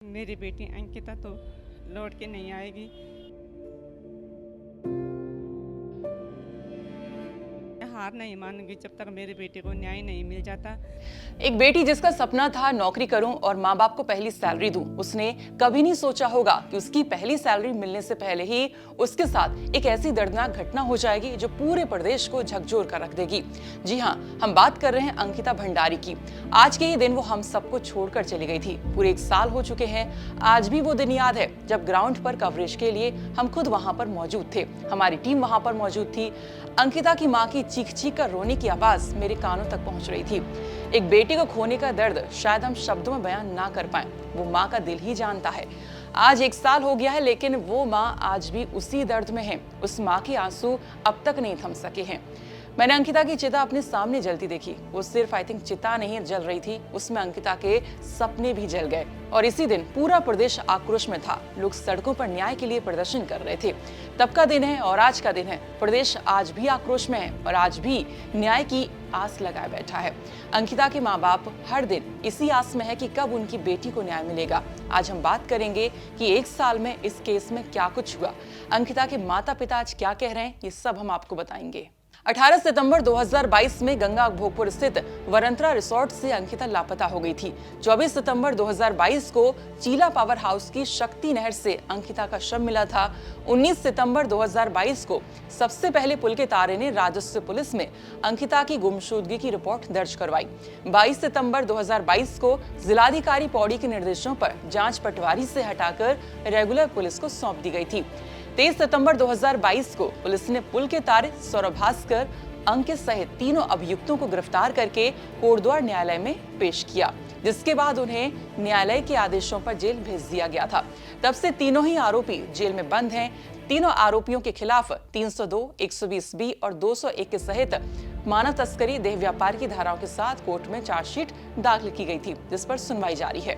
मेरी बेटी अंकिता तो लौट के नहीं आएगी। मैं हार नहीं मानूंगी जब तक मेरी बेटी को न्याय नहीं मिल जाता। एक बेटी जिसका सपना था नौकरी करूं और माँ बाप को पहली सैलरी दूं, उसने कभी नहीं सोचा होगा कि उसकी पहली सैलरी मिलने से पहले ही उसके साथ एक ऐसी दर्दनाक घटना हो जाएगी जो पूरे प्रदेश को झकझोर कर रख देगी। जी हाँ, हम बात कर रहे हैं अंकिता भंडारी की। आज के ये दिन वो हम सबको छोड़कर चली गई थी। पूरे 1 साल हो चुके हैं। आज भी वो दिन याद है जब ग्राउंड पर कवरेज के लिए हम खुद वहां पर मौजूद थे, हमारी टीम वहां पर मौजूद थी। अंकिता की माँ की चीख चीख कर रोने की आवाज मेरे कानों तक पहुंच रही थी। एक बेटी को खोने का दर्द शायद हम शब्दों में बयान ना कर पाए, वो माँ का दिल ही जानता है। आज 1 साल हो गया है, लेकिन वो माँ आज भी उसी दर्द में है। उस माँ के आंसू अब तक नहीं थम सके हैं। मैंने अंकिता की चिता अपने सामने जलती देखी। वो सिर्फ चिता नहीं जल रही थी, उसमें अंकिता के सपने भी जल गए। और इसी दिन पूरा प्रदेश आक्रोश में था। लोग सड़कों पर न्याय के लिए प्रदर्शन कर रहे थे। तब का दिन है और आज का दिन है। प्रदेश आज भी आक्रोश में है और आज भी न्याय की आस लगाए बैठा है। अंकिता के माँ बाप हर दिन इसी आस में है कि कब उनकी बेटी को न्याय मिलेगा। आज हम बात करेंगे कि 1 साल में इस केस में क्या कुछ हुआ, अंकिता के माता पिता आज क्या कह रहे हैं, ये सब हम आपको बताएंगे। 18 सितंबर 2022 में गंगा भोगपुर स्थित वरंतरा रिसोर्ट से अंकिता लापता हो गई थी। 24 सितंबर 2022 को चीला पावर हाउस की शक्ति नहर से अंकिता का शव मिला था। 19 सितंबर 2022 को सबसे पहले पुल के तारे ने राजस्व पुलिस में अंकिता की गुमशुदगी की रिपोर्ट दर्ज करवाई। 22 सितंबर 2022 को जिलाधिकारी पौड़ी के निर्देशों पर जांच पटवारी से हटाकर रेगुलर पुलिस को सौंप दी गई थी। 23 सितंबर 2022 को पुलिस ने पुल के तारे सौरभ भास्कर, अंकित सहित तीनों अभियुक्तों को गिरफ्तार करके कोटद्वार न्यायालय में पेश किया, जिसके बाद उन्हें न्यायालय के आदेशों पर जेल भेज दिया गया था। तब से तीनों ही आरोपी जेल में बंद हैं। तीनों आरोपियों के खिलाफ 302, 120B और 201 के सहित मानव तस्करी, देह व्यापार की धाराओं के साथ कोर्ट में चार्जशीट दाखिल की गई थी, जिस पर सुनवाई जारी है।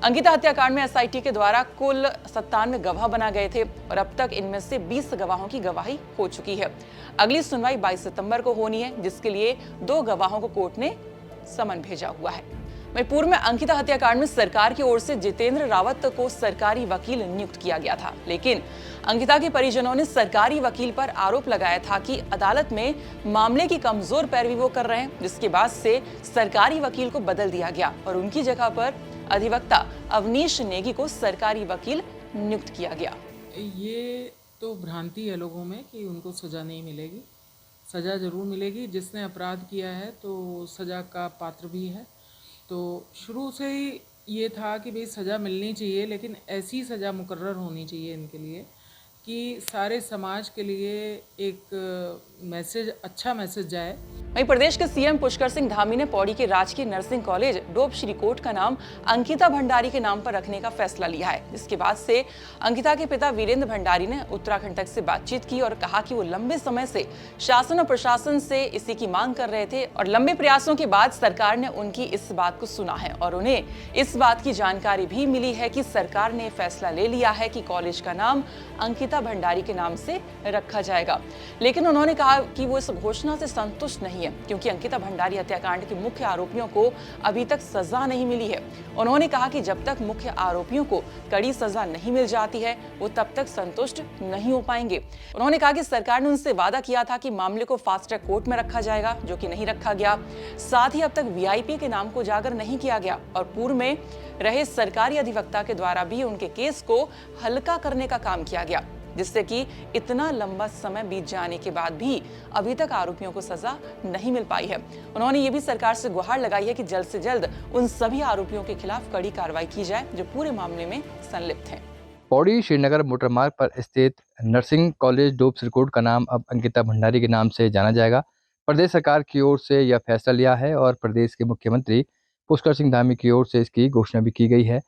अंकिता हत्याकांड में SIT के द्वारा कुल 97 गवाह बना गए थे और अब तक इनमें से 20 गवाहों की गवाही हो चुकी है। अगली सुनवाई 22 सितंबर को होनी है, जिसके लिए 2 गवाहों को कोर्ट ने समन भेजा हुआ है। वहीं पूर्व में अंकिता हत्याकांड में सरकार की ओर से जितेंद्र रावत को सरकारी वकील नियुक्त किया गया था, लेकिन अंकिता के परिजनों ने सरकारी वकील पर आरोप लगाया था कि अदालत में मामले की कमजोर पैरवी वो कर रहे हैं, जिसके बाद से सरकारी वकील को बदल दिया गया और उनकी जगह पर अधिवक्ता अवनीश नेगी को सरकारी वकील नियुक्त किया गया। ये तो भ्रांति है लोगों में कि उनको सज़ा नहीं मिलेगी। सज़ा ज़रूर मिलेगी। जिसने अपराध किया है तो सज़ा का पात्र भी है। तो शुरू से ही ये था कि भाई सज़ा मिलनी चाहिए, लेकिन ऐसी सज़ा मुकर्रर होनी चाहिए इनके लिए कि सारे समाज के लिए एक मैसेज, अच्छा मैसेज जाए। वहीं प्रदेश के CM पुष्कर सिंह धामी ने पौड़ी के राजकीय नर्सिंग कॉलेज डोप श्रीकोट का नाम अंकिता भंडारी के नाम पर रखने का फैसला लिया है। इसके बाद से अंकिता के पिता वीरेंद्र भंडारी ने उत्तराखंड तक से बातचीत की और कहा कि वो लंबे समय से शासन और प्रशासन से इसी की मांग कर रहे थे और लंबे प्रयासों के बाद सरकार ने उनकी इस बात को सुना है और उन्हें इस बात की जानकारी भी मिली है कि सरकार ने फैसला ले लिया है कि कॉलेज का नाम अंकिता भंडारी के नाम से रखा जाएगा। लेकिन उन्होंने कहा कि वो इस घोषणा से संतुष्ट नहीं है, क्योंकि अंकिता भंडारी हत्याकांड के मुख्य आरोपियों को अभी तक सजा नहीं मिली है। उन्होंने कहा कि जब तक मुख्य आरोपियों को कड़ी सजा नहीं मिल जाती है, वो तब तक संतुष्ट नहीं हो पाएंगे। उन्होंने कहा कि सरकार ने उनसे वादा किया था कि मामले को फास्ट ट्रैक कोर्ट में रखा जाएगा, जो कि नहीं रखा गया। साथ ही अब तक VIP के नाम को उजागर नहीं किया गया और पूर्व में रहे सरकारी अधिवक्ता के द्वारा भी उनके केस को हल्का करने का काम किया गया, जिससे कि इतना लंबा समय बीत जाने के बाद भी अभी तक आरोपियों को सजा नहीं मिल पाई है। उन्होंने ये भी सरकार से गुहार लगाई है कि जल्द से जल्द उन सभी आरोपियों के खिलाफ कड़ी कार्रवाई की जाए जो पूरे मामले में संलिप्त हैं। पौड़ी श्रीनगर मोटर मार्ग पर स्थित नर्सिंग कॉलेज डोप श्रीकोट का नाम अब अंकिता भंडारी के नाम से जाना जाएगा। प्रदेश सरकार की ओर से यह फैसला लिया है और प्रदेश के मुख्यमंत्री पुष्कर सिंह धामी की ओर से इसकी घोषणा भी की गई है।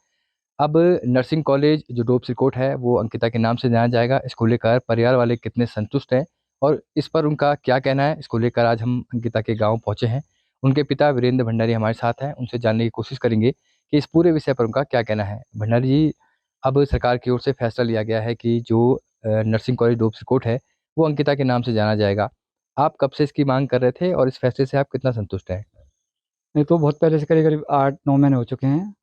अब नर्सिंग कॉलेज जो डोप श्रीकोट है वो अंकिता के नाम से जाना जाएगा। इसको लेकर परिवार वाले कितने संतुष्ट हैं और इस पर उनका क्या कहना है, इसको लेकर आज हम अंकिता के गाँव पहुँचे हैं। उनके पिता वीरेंद्र भंडारी हमारे साथ हैं, उनसे जानने की कोशिश करेंगे कि इस पूरे विषय पर उनका क्या कहना है। भंडारी जी, अब सरकार की ओर से फैसला लिया गया है कि जो नर्सिंग कॉलेज डोप श्रीकोट है वो अंकिता के नाम से जाना जाएगा। आप कब से इसकी मांग कर रहे थे और इस फैसले से आप कितना संतुष्ट हैं? नहीं तो बहुत पहले से करीब करीब 8-9 महीने हो चुके हैं।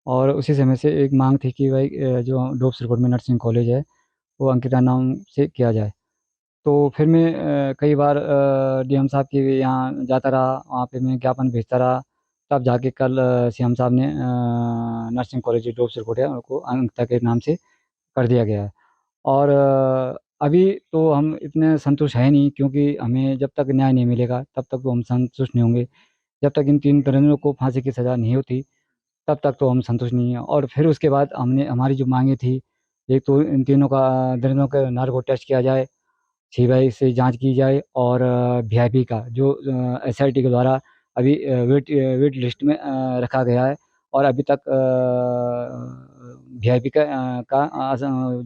और उसी समय से एक मांग थी कि भाई जो डोप सिरकोट में नर्सिंग कॉलेज है वो अंकिता नाम से किया जाए। तो फिर मैं कई बार डीएम साहब के यहाँ जाता रहा, वहाँ पे मैं ज्ञापन भेजता रहा। तब जाके कल सीएम साहब ने नर्सिंग कॉलेज जो डोप सिरकोट है उनको अंकिता के नाम से कर दिया गया है। और अभी तो हम इतने संतुष्ट हैं नहीं, क्योंकि हमें जब तक न्याय नहीं मिलेगा तब तक तो हम संतुष्ट नहीं होंगे। जब तक इन 3 दरिंदों को फांसी की सज़ा नहीं होती तब तक तो हम संतुष्ट नहीं हैं। और फिर उसके बाद हमने हमारी जो मांगें थी, एक तो इन तीनों का दरिंदों का नार्को टेस्ट किया जाए, सीबीआई से जांच की जाए, और वीआईपी का जो एसआईटी के द्वारा अभी वेट लिस्ट में रखा गया है और अभी तक वीआईपी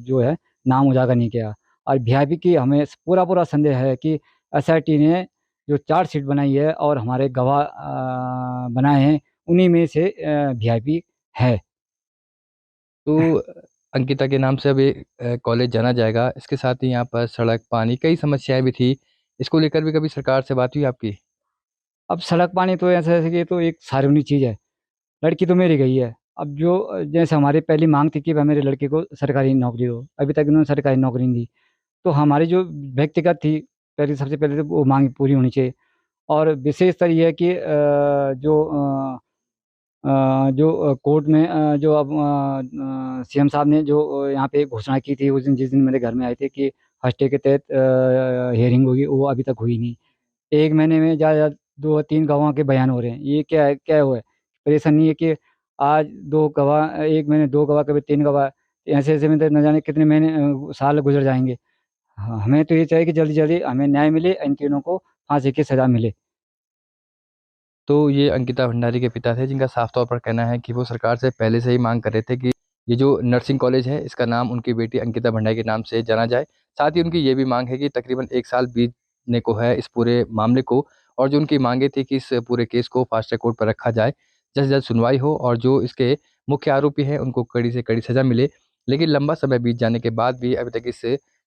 जो है नाम उजागर नहीं किया। और वीआईपी की हमें पूरा पूरा संदेह है कि एसआईटी ने जो चार्जशीट बनाई है और हमारे गवाह बनाए हैं उन्हीं में से वीआईपी है। तो अंकिता के नाम से अभी कॉलेज जाना जाएगा, इसके साथ ही यहाँ पर सड़क, पानी, कई समस्याएं भी थी। इसको लेकर भी कभी सरकार से बात हुई आपकी? अब सड़क पानी तो ऐसा है कि ये तो एक सार्वजनिक चीज़ है। लड़की तो मेरी गई है। अब जो जैसे हमारी पहली मांग थी कि भाई मेरे लड़के को सरकारी नौकरी दो, अभी तक इन्होंने सरकारी नौकरी नहीं दी। तो हमारी जो व्यक्तिगत थी, पहले सबसे पहले तो वो मांग पूरी होनी चाहिए। और विशेषतर ये है कि जो कोर्ट में जो अब सीएम साहब ने जो यहाँ पे घोषणा की थी उस दिन, जिस दिन मेरे घर में आए थे कि फर्स्ट डे के तहत हियरिंग होगी, वो अभी तक हुई नहीं। 1 महीने में ज़्यादा 2-3 गवाहों के बयान हो रहे हैं। ये क्या है, क्या हुआ है? परेशानी है कि आज 2 गवाह, 1 महीने 2 गवाह, कभी 3 गवाह, ऐसे-ऐसे में तो न जाने कितने महीने साल गुज़र जाएँगे। हाँ, हमें तो ये चाहिए कि जल्दी-जल्दी हमें न्याय मिले, इन तीनों को फांसी की सज़ा मिले। तो ये अंकिता भंडारी के पिता थे, जिनका साफ तौर पर कहना है कि वो सरकार से पहले से ही मांग कर रहे थे कि ये जो नर्सिंग कॉलेज है इसका नाम उनकी बेटी अंकिता भंडारी के नाम से जाना जाए। साथ ही उनकी ये भी मांग है कि तकरीबन 1 साल बीतने को है इस पूरे मामले को, और जो उनकी मांगे थी कि इस पूरे केस को फास्ट ट्रैक कोर्ट पर रखा जाए, जल्द से जल्द सुनवाई हो और जो इसके मुख्य आरोपी हैं उनको कड़ी से कड़ी सज़ा मिले। लेकिन लंबा समय बीत जाने के बाद भी अभी तक इस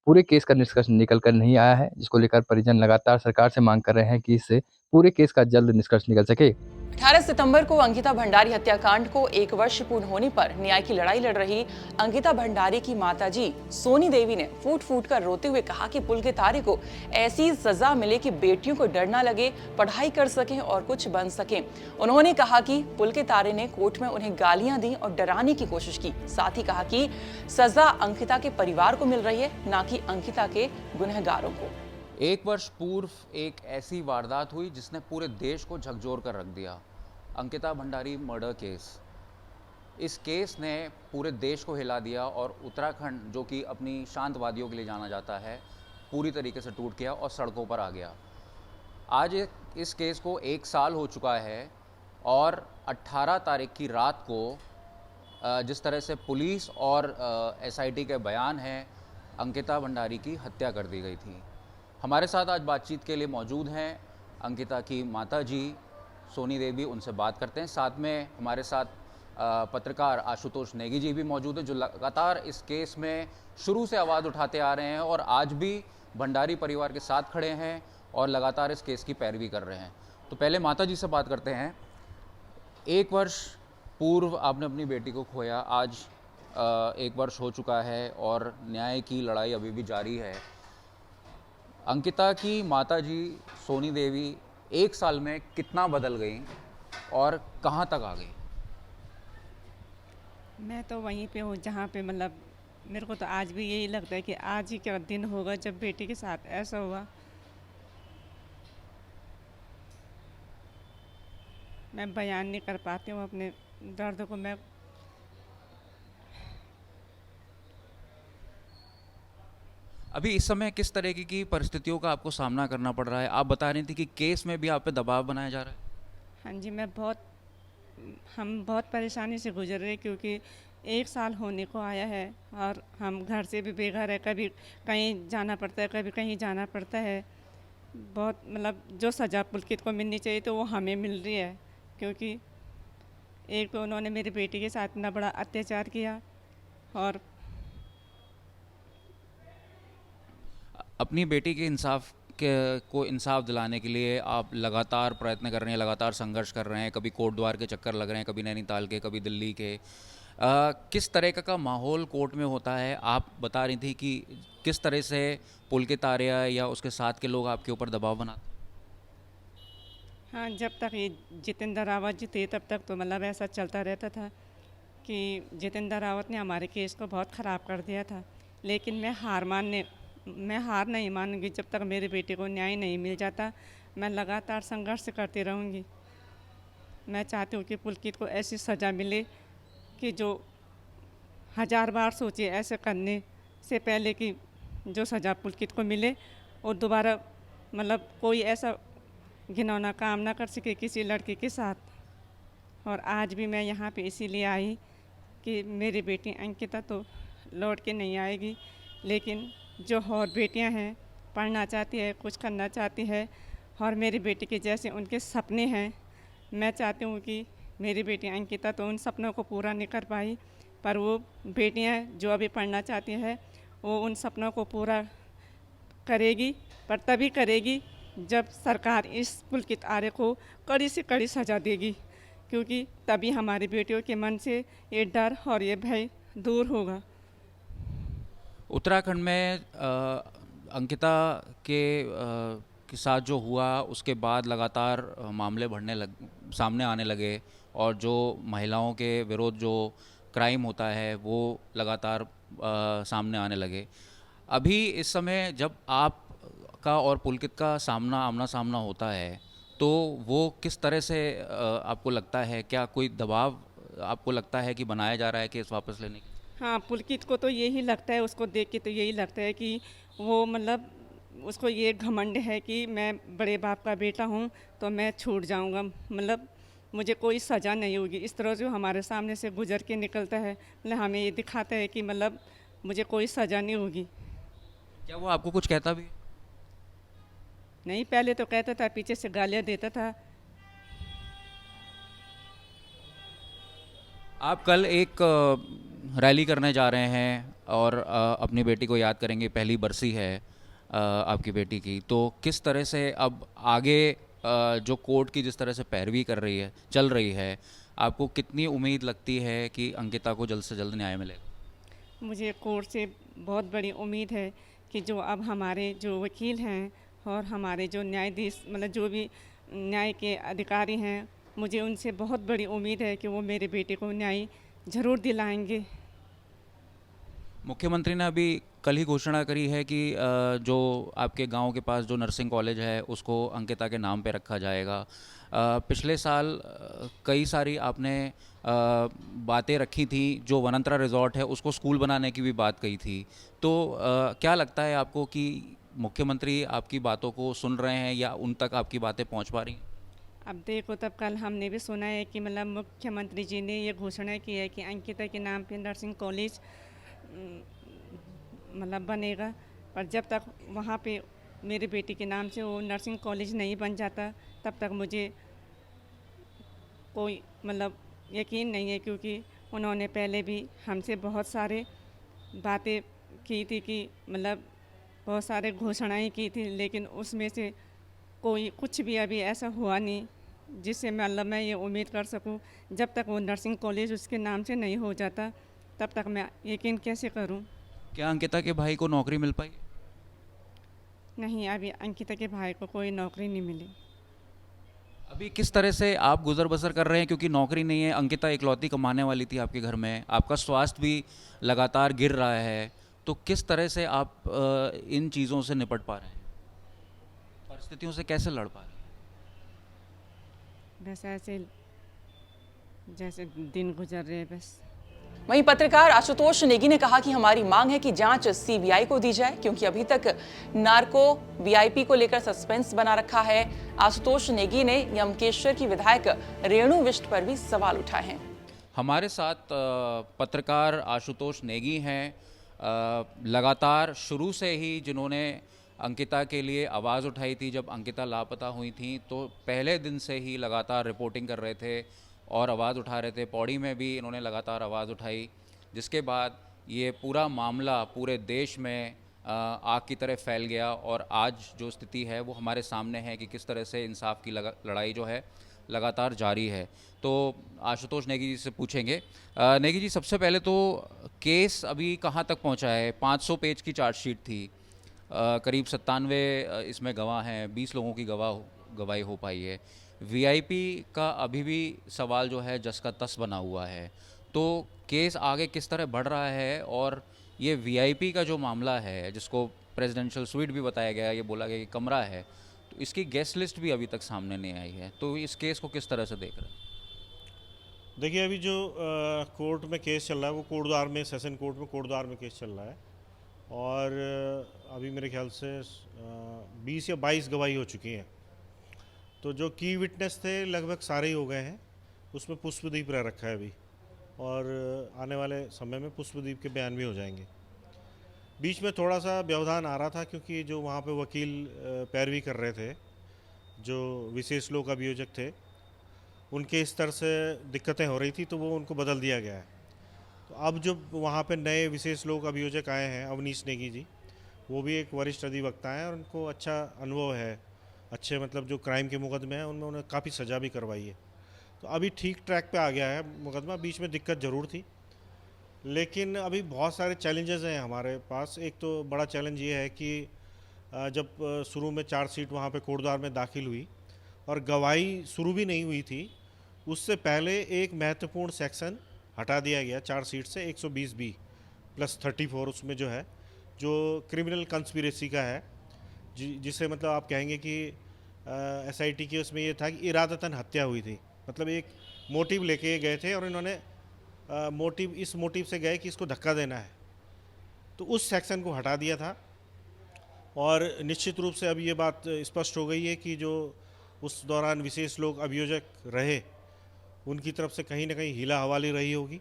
पूरे केस का निष्कर्ष निकल कर नहीं आया है, जिसको लेकर परिजन लगातार सरकार से मांग कर रहे हैं कि इस पूरे केस का जल्द निष्कर्ष निकल सके। 18 सितंबर को अंकिता भंडारी हत्याकांड को 1 वर्ष पूर्ण होने पर न्याय की लड़ाई लड़ रही अंकिता भंडारी की माताजी सोनी देवी ने फूट फूट कर रोते हुए कहा कि पुल के तारे को ऐसी सजा मिले कि बेटियों को डर ना लगे, पढ़ाई कर सकें और कुछ बन सकें। उन्होंने कहा कि पुल के तारे ने कोर्ट में उन्हें गालियां दी और डराने की कोशिश की। साथ ही कहा कि सजा अंकिता के परिवार को मिल रही है, ना कि अंकिता के गुनहगारों को। 1 वर्ष पूर्व एक ऐसी वारदात हुई जिसने पूरे देश को झकझोर कर रख दिया, अंकिता भंडारी मर्डर केस। इस केस ने पूरे देश को हिला दिया और उत्तराखंड, जो कि अपनी शांत वादियों के लिए जाना जाता है, पूरी तरीके से टूट गया और सड़कों पर आ गया। आज इस केस को 1 साल हो चुका है और 18 तारीख की रात को जिस तरह से पुलिस और एसआईटी के बयान हैं, अंकिता भंडारी की हत्या कर दी गई थी। हमारे साथ आज बातचीत के लिए मौजूद हैं अंकिता की माताजी सोनी देवी, उनसे बात करते हैं। साथ में हमारे साथ पत्रकार आशुतोष नेगी जी भी मौजूद हैं, जो लगातार इस केस में शुरू से आवाज़ उठाते आ रहे हैं और आज भी भंडारी परिवार के साथ खड़े हैं और लगातार इस केस की पैरवी कर रहे हैं। तो पहले माता जी से बात करते हैं। 1 वर्ष पूर्व आपने अपनी बेटी को खोया, आज 1 वर्ष हो चुका है और न्याय की लड़ाई अभी भी जारी है। अंकिता की माताजी सोनी देवी 1 साल में कितना बदल गई और कहाँ तक आ गई? मैं तो वहीं पे हूँ जहाँ पे मतलब मेरे को तो आज भी यही लगता है कि आज ही क्या दिन होगा जब बेटी के साथ ऐसा हुआ। मैं बयान नहीं कर पाती हूँ अपने दर्द को। मैं अभी इस समय किस तरह की परिस्थितियों का आपको सामना करना पड़ रहा है? आप बता रही थी कि केस में भी आप पे दबाव बनाया जा रहा है। हाँ जी, हम बहुत परेशानी से गुजर रहे, क्योंकि 1 साल होने को आया है और हम घर से भी बेघर है। कभी कहीं जाना पड़ता है, कभी कहीं जाना पड़ता है। बहुत मतलब जो सज़ा पुलकित को मिलनी चाहिए तो वो हमें मिल रही है, क्योंकि एक तो उन्होंने मेरी बेटी के साथ इतना बड़ा अत्याचार किया और अपनी बेटी के इंसाफ को इंसाफ दिलाने के लिए आप लगातार प्रयत्न कर रहे हैं, लगातार संघर्ष कर रहे हैं, कभी कोट द्वार के चक्कर लग रहे हैं, कभी नैनीताल के, कभी दिल्ली के। किस तरह का माहौल कोर्ट में होता है? आप बता रही थी कि किस तरह से पुलकित आर्या या उसके साथ के लोग आपके ऊपर दबाव बनाते हैं? हाँ, जब तक ये जितेंद्र रावत जी थे तब तक तो मतलब ऐसा चलता रहता था कि जितेंद्र रावत ने हमारे केस को बहुत ख़राब कर दिया था, लेकिन मैं हार नहीं मानूंगी जब तक मेरे बेटे को न्याय नहीं मिल जाता। मैं लगातार संघर्ष करती रहूंगी। मैं चाहती हूँ कि पुलकित को ऐसी सज़ा मिले कि जो 1000 बार सोचे ऐसे करने से पहले कि जो सज़ा पुलकित को मिले और दोबारा मतलब कोई ऐसा घिनौना काम ना कर सके किसी लड़के के साथ। और आज भी मैं यहाँ पे इसीलिए आई कि मेरी बेटी अंकिता तो लौट के नहीं आएगी, लेकिन जो और बेटियाँ हैं पढ़ना चाहती है, कुछ करना चाहती है और मेरी बेटी के जैसे उनके सपने हैं, मैं चाहती हूँ कि मेरी बेटी अंकिता तो उन सपनों को पूरा नहीं कर पाई, पर वो बेटियाँ जो अभी पढ़ना चाहती हैं वो उन सपनों को पूरा करेगी। पर तभी करेगी जब सरकार इस पुलकित आर्य को कड़ी से कड़ी सज़ा देगी, क्योंकि तभी हमारी बेटियों के मन से ये डर और ये भय दूर होगा। उत्तराखंड में अंकिता के साथ जो हुआ उसके बाद लगातार मामले सामने आने लगे और जो महिलाओं के विरोध जो क्राइम होता है वो लगातार सामने आने लगे। अभी इस समय जब आपका और पुलकित का आमना सामना होता है तो वो किस तरह से आपको लगता है? क्या कोई दबाव आपको लगता है कि बनाया जा रहा है केस वापस लेने की? हाँ, पुलकित को तो यही लगता है, उसको देख के तो यही लगता है कि वो मतलब उसको ये घमंड है कि मैं बड़े बाप का बेटा हूँ तो मैं छूट जाऊँगा, मतलब मुझे कोई सज़ा नहीं होगी। इस तरह जो हमारे सामने से गुजर के निकलता है, मतलब हमें ये दिखाता है कि मतलब मुझे कोई सज़ा नहीं होगी। क्या वो आपको कुछ कहता भी है? नहीं, पहले तो कहता था, पीछे से गालियाँ देता था। आप कल एक रैली करने जा रहे हैं और अपनी बेटी को याद करेंगे, पहली बरसी है आपकी बेटी की, तो किस तरह से अब आगे जो कोर्ट की जिस तरह से पैरवी चल रही है, आपको कितनी उम्मीद लगती है कि अंकिता को जल्द से जल्द न्याय मिलेगा? मुझे कोर्ट से बहुत बड़ी उम्मीद है कि जो अब हमारे जो वकील हैं और हमारे जो न्यायाधीश मतलब जो भी न्याय के अधिकारी हैं, मुझे उनसे बहुत बड़ी उम्मीद है कि वो मेरे बेटे को न्याय ज़रूर दिलाएंगे। मुख्यमंत्री ने अभी कल ही घोषणा करी है कि जो आपके गांव के पास जो नर्सिंग कॉलेज है उसको अंकिता के नाम पे रखा जाएगा। पिछले साल कई सारी आपने बातें रखी थी, जो वनंतरा रिजॉर्ट है उसको स्कूल बनाने की भी बात कही थी। तो क्या लगता है आपको कि मुख्यमंत्री आपकी बातों को सुन रहे हैं या उन तक आपकी बातें पहुंच पा रही हैं? अब देखो, तब कल हमने भी सुना है कि मतलब मुख्यमंत्री जी ने ये घोषणा की है कि अंकिता के नाम पे नर्सिंग कॉलेज मतलब बनेगा, पर जब तक वहाँ पे मेरी बेटी के नाम से वो नर्सिंग कॉलेज नहीं बन जाता तब तक मुझे कोई मतलब यकीन नहीं है, क्योंकि उन्होंने पहले भी हमसे बहुत सारे बातें की थी कि मतलब बहुत सारे घोषणाएं की थी, लेकिन उसमें से कोई कुछ भी अभी ऐसा हुआ नहीं जिससे मतलब मैं ये उम्मीद कर सकूं। जब तक वो नर्सिंग कॉलेज उसके नाम से नहीं हो जाता तब तक मैं यकीन कैसे करूं? क्या अंकिता के भाई को नौकरी मिल पाई? नहीं, अभी अंकिता के भाई को कोई नौकरी नहीं मिली। अभी किस तरह से आप गुजर बसर कर रहे हैं, क्योंकि नौकरी नहीं है, अंकिता इकलौती कमाने वाली थी आपके घर में, आपका स्वास्थ्य भी लगातार गिर रहा है, तो किस तरह से आप इन चीज़ों से निपट पा रहे हैं, परिस्थितियों से कैसे लड़ पा रहे हैं? बस ऐसे जैसे दिन गुजर रहे बस। वहीं पत्रकार आशुतोष नेगी ने कहा कि हमारी मांग है कि जांच सीबीआई को दी जाए, क्योंकि अभी तक नार्को वीआईपी को लेकर सस्पेंस बना रखा है। आशुतोष नेगी ने यमकेश्वर की विधायक रेणु विष्ट पर भी सवाल उठाए हैं। हमारे साथ पत्रकार आशुतोष नेगी हैं, लगातार शुरू से ही जिन्होंने अंकिता के लिए आवाज़ उठाई थी। जब अंकिता लापता हुई थी तो पहले दिन से ही लगातार रिपोर्टिंग कर रहे थे और आवाज़ उठा रहे थे। पौड़ी में भी इन्होंने लगातार आवाज़ उठाई, जिसके बाद ये पूरा मामला पूरे देश में आग की तरह फैल गया और आज जो स्थिति है वो हमारे सामने है कि किस तरह से इंसाफ की लड़ाई जो है लगातार जारी है। तो आशुतोष नेगी जी से पूछेंगे। नेगी जी, सबसे पहले तो केस अभी कहाँ तक पहुँचा है? 500 पेज की चार्जशीट थी, करीब 97 इसमें गवाह हैं, 20 लोगों की गवाही हो पाई है। वीआईपी का अभी भी सवाल जो है जस का तस बना हुआ है। तो केस आगे किस तरह बढ़ रहा है? और ये वीआईपी का जो मामला है, जिसको प्रेसिडेंशियल स्वीट भी बताया गया, ये बोला गया कि कमरा है, तो इसकी गेस्ट लिस्ट भी अभी तक सामने नहीं आई है। तो इस केस को किस तरह से देख रहे हैं? देखिए, अभी जो कोर्ट में केस चल रहा है वो कोटद्वार में, सेशन कोर्ट में कोटद्वार में केस चल रहा है। और अभी मेरे ख्याल से 20 या 22 गवाही हो चुकी हैं। तो जो की विटनेस थे लगभग सारे ही हो गए हैं। उसमें पुष्पदीप रह रखा है अभी, और आने वाले समय में पुष्पदीप के बयान भी हो जाएंगे। बीच में थोड़ा सा व्यवधान आ रहा था क्योंकि जो वहाँ पे वकील पैरवी कर रहे थे, जो विशेष लोक अभियोजक थे, उनके स्तर से दिक्कतें हो रही थी, तो वो उनको बदल दिया गया है। तो अब जो वहाँ पे नए विशेष लोक अभियोजक आए हैं, अवनीश नेगी जी, वो भी एक वरिष्ठ अधिवक्ता हैं और उनको अच्छा अनुभव है, अच्छे मतलब जो क्राइम के मुकदमे हैं उनमें उन्हें काफ़ी सज़ा भी करवाई है। तो अभी ठीक ट्रैक पे आ गया है मुकदमा। बीच में दिक्कत ज़रूर थी, लेकिन अभी बहुत सारे चैलेंजेस हैं हमारे पास। एक तो बड़ा चैलेंज ये है कि जब शुरू में चार्जशीट वहाँ पे कोटद्वार में दाखिल हुई और गवाही शुरू भी नहीं हुई थी, उससे पहले एक महत्वपूर्ण सेक्शन हटा दिया गया चार्जशीट से, 120B + 34 उसमें जो है, जो क्रिमिनल कंस्पिरेसी का है, जिसे मतलब आप कहेंगे कि SIT की उसमें ये था कि इरादतन हत्या हुई थी। मतलब एक मोटिव लेके गए थे और इन्होंने इस मोटिव से गए कि इसको धक्का देना है, तो उस सेक्शन को हटा दिया था। और निश्चित रूप से अब ये बात स्पष्ट हो गई है कि जो उस दौरान विशेष लोक अभियोजक रहे, उनकी तरफ से कहीं ना कहीं हीला हवाली रही होगी,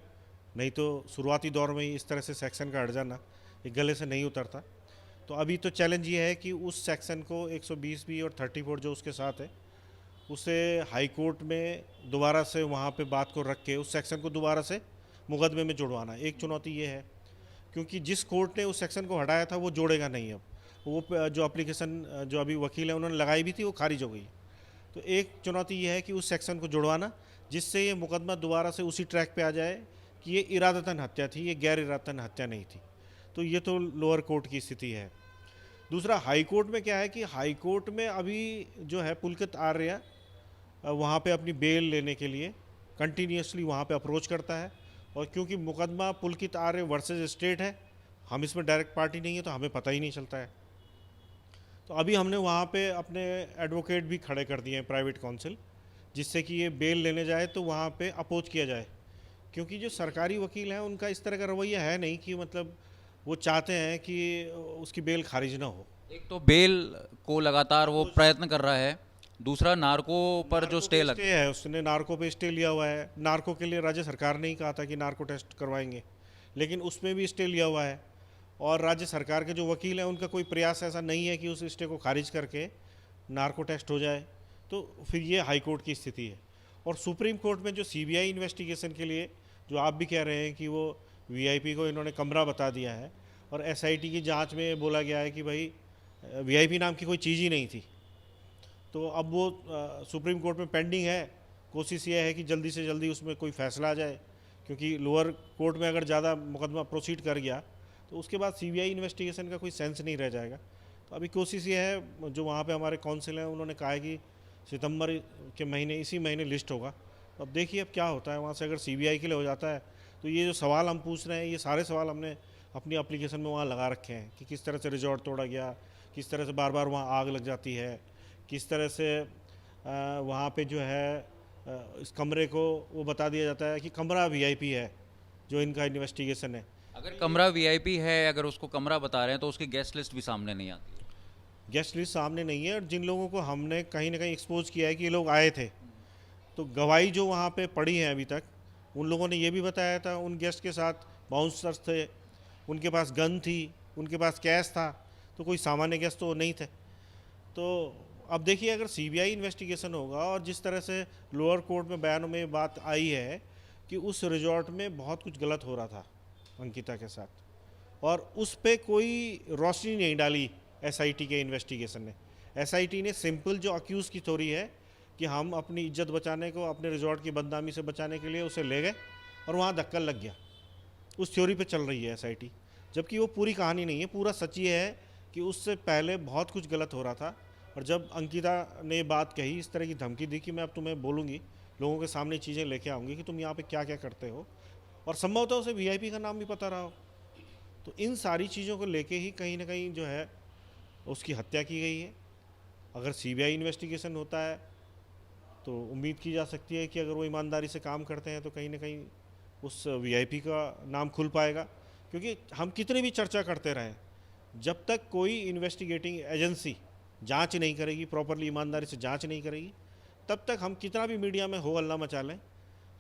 नहीं तो शुरुआती दौर में ही इस तरह से सेक्शन का हट जाना एक गले से नहीं उतरता। तो अभी तो चैलेंज ये है कि उस सेक्शन को 120B और 34 जो उसके साथ है, उसे हाई कोर्ट में दोबारा से वहाँ पे बात को रख के उस सेक्शन को दोबारा से मुकदमे में जुड़वाना। एक चुनौती ये है क्योंकि जिस कोर्ट ने उस सेक्शन को हटाया था वो जोड़ेगा नहीं। अब वो जो एप्लीकेशन जो अभी वकील है उन्होंने लगाई भी थी, वो खारिज हो गई। तो एक चुनौती ये है कि उस सेक्शन को जुड़वाना, जिससे ये मुकदमा दोबारा से उसी ट्रैक पे आ जाए कि ये इरादतन हत्या थी, ये गैर इरादतन हत्या नहीं थी। तो ये तो लोअर कोर्ट की स्थिति है। दूसरा, हाई कोर्ट में क्या है कि हाई कोर्ट में अभी जो है पुलकित आर्य वहाँ पे अपनी बेल लेने के लिए कंटिन्यूसली वहाँ पे अप्रोच करता है। और क्योंकि मुकदमा पुलकित आर्य वर्सेस स्टेट है, हम इसमें डायरेक्ट पार्टी नहीं है, तो हमें पता ही नहीं चलता है। तो अभी हमने वहाँ पे अपने एडवोकेट भी खड़े कर दिए हैं, प्राइवेट काउंसिल, जिससे कि ये बेल लेने जाए तो वहाँ पे अपोज किया जाए। क्योंकि जो सरकारी वकील हैं उनका इस तरह का रवैया है नहीं कि मतलब वो चाहते हैं कि उसकी बेल खारिज ना हो। एक तो बेल को लगातार वो प्रयत्न कर रहा है, दूसरा नार्को पर जो स्टे है, उसने नार्को पे स्टे लिया हुआ है। नार्को के लिए राज्य सरकार ने ही कहा था कि नार्को टेस्ट करवाएंगे, लेकिन उसमें भी स्टे लिया हुआ है। और राज्य सरकार के जो वकील हैं उनका कोई प्रयास ऐसा नहीं है कि उस स्टे को खारिज करके नार्को टेस्ट हो जाए। तो फिर ये हाई कोर्ट की स्थिति है। और सुप्रीम कोर्ट में जो CBI इन्वेस्टिगेशन के लिए जो आप भी कह रहे हैं कि वो VIP को इन्होंने कमरा बता दिया है, और SIT की जांच में बोला गया है कि भाई VIP नाम की कोई चीज़ ही नहीं थी। तो अब वो सुप्रीम कोर्ट में पेंडिंग है। कोशिश ये है कि जल्दी से जल्दी उसमें कोई फैसला आ जाए, क्योंकि लोअर कोर्ट में अगर ज़्यादा मुकदमा प्रोसीड कर गया तो उसके बाद CBI इन्वेस्टिगेशन का कोई सेंस नहीं रह जाएगा। तो अभी कोशिश ये है, जो वहाँ पे हमारे काउंसिल हैं उन्होंने कहा है कि सितंबर के महीने, इसी महीने लिस्ट होगा। तो अब देखिए अब क्या होता है। वहाँ से अगर CBI के लिए हो जाता है तो ये जो सवाल हम पूछ रहे हैं, ये सारे सवाल हमने अपनी एप्लीकेशन में वहाँ लगा रखे हैं कि किस तरह से रिजॉर्ट तोड़ा गया, किस तरह से बार बार वहाँ आग लग जाती है, किस तरह से वहाँ पे जो है इस कमरे को वो बता दिया जाता है कि कमरा VIP है, जो इनका इन्वेस्टिगेशन है। अगर कमरा VIP है, अगर उसको कमरा बता रहे हैं तो उसकी गेस्ट लिस्ट भी सामने नहीं आती। गेस्ट लिस्ट सामने नहीं है, और जिन लोगों को हमने कहीं ना कहीं एक्सपोज किया है कि ये लोग आए थे, तो गवाही जो वहाँ पे पड़ी है अभी तक, उन लोगों ने ये भी बताया था उन गेस्ट के साथ बाउंसर्स थे, उनके पास गन थी, उनके पास कैश था, तो कोई सामान्य गेस्ट तो नहीं थे। तो अब देखिए, अगर CBI इन्वेस्टिगेशन होगा, और जिस तरह से लोअर कोर्ट में बयानों में बात आई है कि उस रिजॉर्ट में बहुत कुछ गलत हो रहा था अंकिता के साथ, और उस पे कोई रोशनी नहीं डाली एसआईटी के इन्वेस्टिगेशन ने। एसआईटी ने सिंपल जो अक्यूज़ की थ्योरी है कि हम अपनी इज्जत बचाने को, अपने रिजॉर्ट की बदनामी से बचाने के लिए उसे ले गए और वहाँ धक्का लग गया, उस थ्योरी पे चल रही है एसआईटी। जबकि वो पूरी कहानी नहीं है। पूरा सच ये है कि उससे पहले बहुत कुछ गलत हो रहा था, और जब अंकिता ने बात कही, इस तरह की धमकी दी कि मैं अब तुम्हें बोलूँगी, लोगों के सामने चीज़ें लेके आऊँगी कि तुम यहाँ पे क्या क्या करते हो, और संभवतः उसे वीआईपी का नाम भी पता रहा हो। तो इन सारी चीज़ों को लेके ही कहीं ना कहीं जो है उसकी हत्या की गई है। अगर सीबीआई इन्वेस्टिगेशन होता है तो उम्मीद की जा सकती है कि अगर वो ईमानदारी से काम करते हैं तो कहीं ना कहीं उस वीआईपी का नाम खुल पाएगा। क्योंकि हम कितनी भी चर्चा करते रहें, जब तक कोई इन्वेस्टिगेटिंग एजेंसी जांच नहीं करेगी, प्रॉपरली ईमानदारी से जांच नहीं करेगी, तब तक हम कितना भी मीडिया में हो हल्ला मचा लें,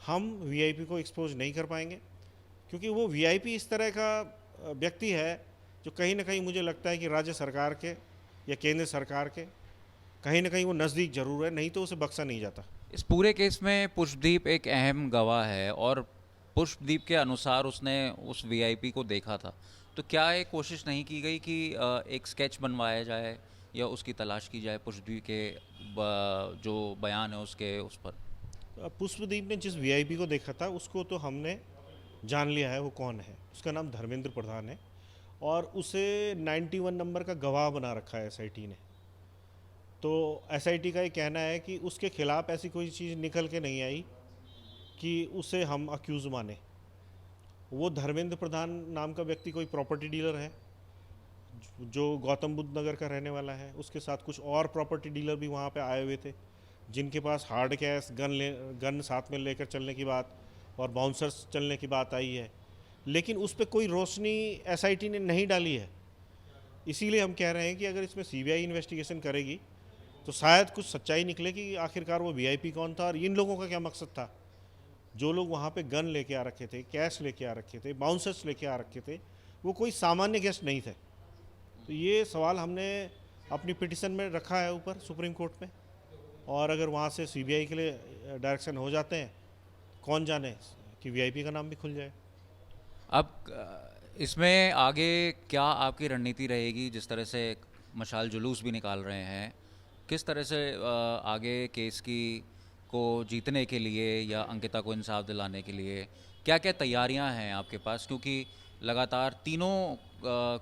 हम वीआईपी को एक्सपोज नहीं कर पाएंगे। क्योंकि वो वीआईपी इस तरह का व्यक्ति है जो कहीं ना कहीं मुझे लगता है कि राज्य सरकार के या केंद्र सरकार के कहीं ना कहीं वो नज़दीक ज़रूर है, नहीं तो उसे बख्शा नहीं जाता। इस पूरे केस में पुष्पदीप एक अहम गवाह है और पुष्पदीप के अनुसार उसने उस वीआईपी को देखा था। तो क्या एक कोशिश नहीं की गई कि एक स्केच बनवाया जाए या उसकी तलाश की जाए पुष्पदीप के जो बयान है उसके उस पर? पुष्पदीप ने जिस वीआईपी को देखा था उसको तो हमने जान लिया है वो कौन है। उसका नाम धर्मेंद्र प्रधान है और उसे 91 नंबर का गवाह बना रखा है एसआईटी ने। तो एसआईटी का ये कहना है कि उसके खिलाफ ऐसी कोई चीज़ निकल के नहीं आई कि उसे हम अक्यूज़ माने। वो धर्मेंद्र प्रधान नाम का व्यक्ति कोई प्रॉपर्टी डीलर है जो गौतम बुद्ध नगर का रहने वाला है। उसके साथ कुछ और प्रॉपर्टी डीलर भी वहाँ पे आए हुए थे जिनके पास हार्ड कैश, गन साथ में लेकर चलने की बात और बाउंसर्स चलने की बात आई है, लेकिन उस पर कोई रोशनी एसआईटी ने नहीं डाली है। इसीलिए हम कह रहे हैं कि अगर इसमें सीबीआई इन्वेस्टिगेशन करेगी तो शायद कुछ सच्चाई निकले कि आखिरकार वो वीआईपी कौन था और इन लोगों का क्या मकसद था। जो लोग वहाँ पे गन लेके आ रखे थे, कैश लेके आ रखे थे, बाउंसर्स लेके आ रखे थे, वो कोई सामान्य गेस्ट नहीं थे। तो ये सवाल हमने अपनी पिटिशन में रखा है ऊपर सुप्रीम कोर्ट में, और अगर वहाँ से सीबीआई के लिए डायरेक्शन हो जाते हैं, कौन जाने कि वीआईपी का नाम भी खुल जाए। अब इसमें आगे क्या आपकी रणनीति रहेगी? जिस तरह से मशाल जुलूस भी निकाल रहे हैं, किस तरह से आगे केस को जीतने के लिए या अंकिता को इंसाफ दिलाने के लिए क्या क्या तैयारियां हैं आपके पास? क्योंकि लगातार तीनों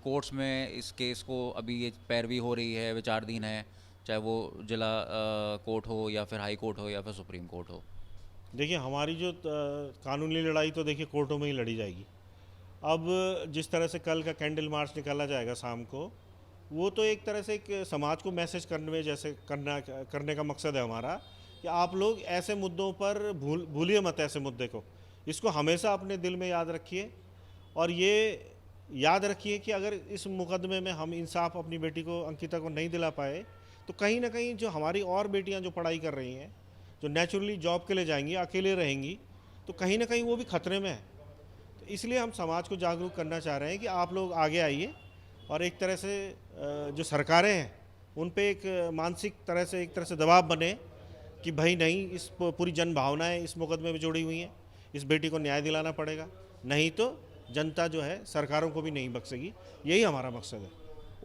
कोर्ट्स में इस केस को अभी ये पैरवी हो रही है, विचाराधीन है, चाहे वो जिला कोर्ट हो या फिर हाई कोर्ट हो या फिर सुप्रीम कोर्ट हो। देखिए, हमारी जो कानूनी लड़ाई तो देखिए कोर्टों में ही लड़ी जाएगी। अब जिस तरह से कल का कैंडल मार्च निकाला जाएगा शाम को, वो तो एक तरह से एक समाज को मैसेज करने का मकसद है हमारा कि आप लोग ऐसे मुद्दों पर भूलिए मत ऐसे मुद्दे को। इसको हमेशा अपने दिल में याद रखिए और ये याद रखिए कि अगर इस मुकदमे में हम इंसाफ अपनी बेटी को, अंकिता को नहीं दिला पाए, तो कहीं ना कहीं जो हमारी और बेटियां जो पढ़ाई कर रही हैं, जो नेचुरली जॉब के लिए जाएंगी, अकेले रहेंगी, तो कहीं ना कहीं वो भी खतरे में है। तो इसलिए हम समाज को जागरूक करना चाह रहे हैं कि आप लोग आगे आइए और एक तरह से जो सरकारें हैं उन पे एक मानसिक तरह से एक तरह से दबाव बने कि भाई नहीं, इस पूरी जन भावनाएं इस मुकदमे में जुड़ी हुई हैं, इस बेटी को न्याय दिलाना पड़ेगा, नहीं तो जनता जो है सरकारों को भी नहीं बख्शेगी। यही हमारा मकसद है।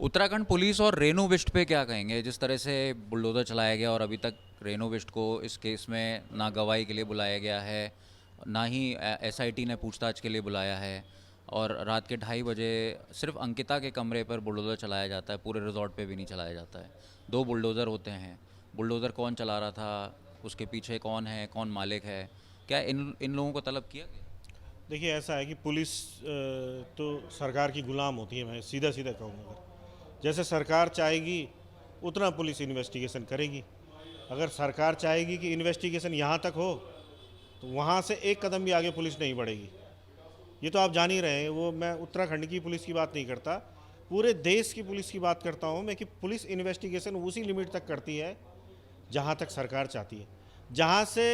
उत्तराखंड पुलिस और रेणु विष्ट पे क्या कहेंगे? जिस तरह से बुलडोजर चलाया गया और अभी तक रेणु विष्ट को इस केस में ना गवाही के लिए बुलाया गया है, ना ही एसआईटी ने पूछताछ के लिए बुलाया है, और रात के 2:30 बजे सिर्फ अंकिता के कमरे पर बुलडोज़र चलाया जाता है, पूरे रिजॉर्ट पे भी नहीं चलाया जाता है। 2 बुलडोज़र होते हैं। बुलडोज़र कौन चला रहा था, उसके पीछे कौन है, कौन मालिक है, क्या इन लोगों को तलब किया गया? देखिए, ऐसा है कि पुलिस तो सरकार की गुलाम होती है। मैं सीधा सीधा कहूँगा, जैसे सरकार चाहेगी उतना पुलिस इन्वेस्टिगेशन करेगी। अगर सरकार चाहेगी कि इन्वेस्टिगेशन यहाँ तक हो तो वहाँ से एक कदम भी आगे पुलिस नहीं बढ़ेगी। ये तो आप जान ही रहे हैं। वो मैं उत्तराखंड की पुलिस की बात नहीं करता, पूरे देश की पुलिस की बात करता हूँ मैं कि पुलिस इन्वेस्टिगेशन उसी लिमिट तक करती है जहाँ तक सरकार चाहती है। जहाँ से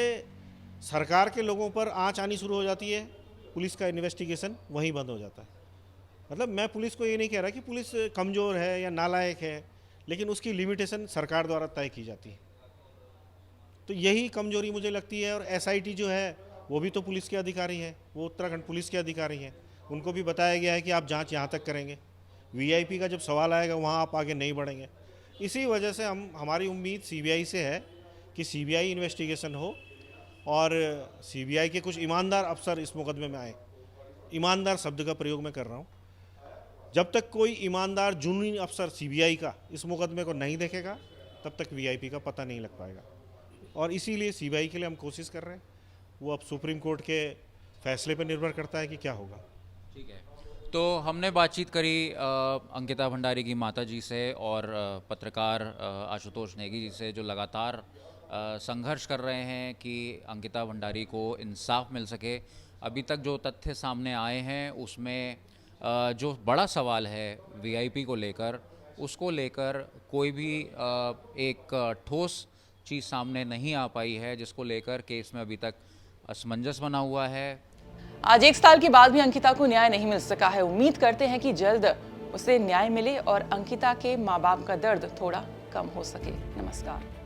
सरकार के लोगों पर आँच आनी शुरू हो जाती है, पुलिस का इन्वेस्टिगेशन वहीं बंद हो जाता है। मतलब मैं पुलिस को ये नहीं कह रहा कि पुलिस कमज़ोर है या नालायक है, लेकिन उसकी लिमिटेशन सरकार द्वारा तय की जाती है। तो यही कमजोरी मुझे लगती है। और एसआईटी जो है वो भी तो पुलिस के अधिकारी है, वो उत्तराखंड पुलिस के अधिकारी हैं। उनको भी बताया गया है कि आप जांच यहाँ तक करेंगे, वीआईपी का जब सवाल आएगा वहाँ आप आगे नहीं बढ़ेंगे। इसी वजह से हमारी उम्मीद सीबीआई से है कि सीबीआई इन्वेस्टिगेशन हो और सीबीआई के कुछ ईमानदार अफसर इस मुकदमे में आए। ईमानदार शब्द का प्रयोग मैं कर रहा हूँ। जब तक कोई ईमानदार जुनूनी अफसर सीबीआई का इस मुकदमे को नहीं देखेगा तब तक वीआईपी का पता नहीं लग पाएगा। और इसीलिए सीबीआई के लिए हम कोशिश कर रहे हैं। वो अब सुप्रीम कोर्ट के फैसले पर निर्भर करता है कि क्या होगा। ठीक है, तो हमने बातचीत करी अंकिता भंडारी की माता जी से और पत्रकार आशुतोष नेगी जी से, जो लगातार संघर्ष कर रहे हैं कि अंकिता भंडारी को इंसाफ मिल सके। अभी तक जो तथ्य सामने आए हैं उसमें जो बड़ा सवाल है वीआईपी को लेकर, उसको लेकर कोई भी एक ठोस चीज़ सामने नहीं आ पाई है, जिसको लेकर केस में अभी तक असमंजस बना हुआ है। आज 1 साल के बाद भी अंकिता को न्याय नहीं मिल सका है। उम्मीद करते हैं कि जल्द उसे न्याय मिले और अंकिता के माँ बाप का दर्द थोड़ा कम हो सके। नमस्कार।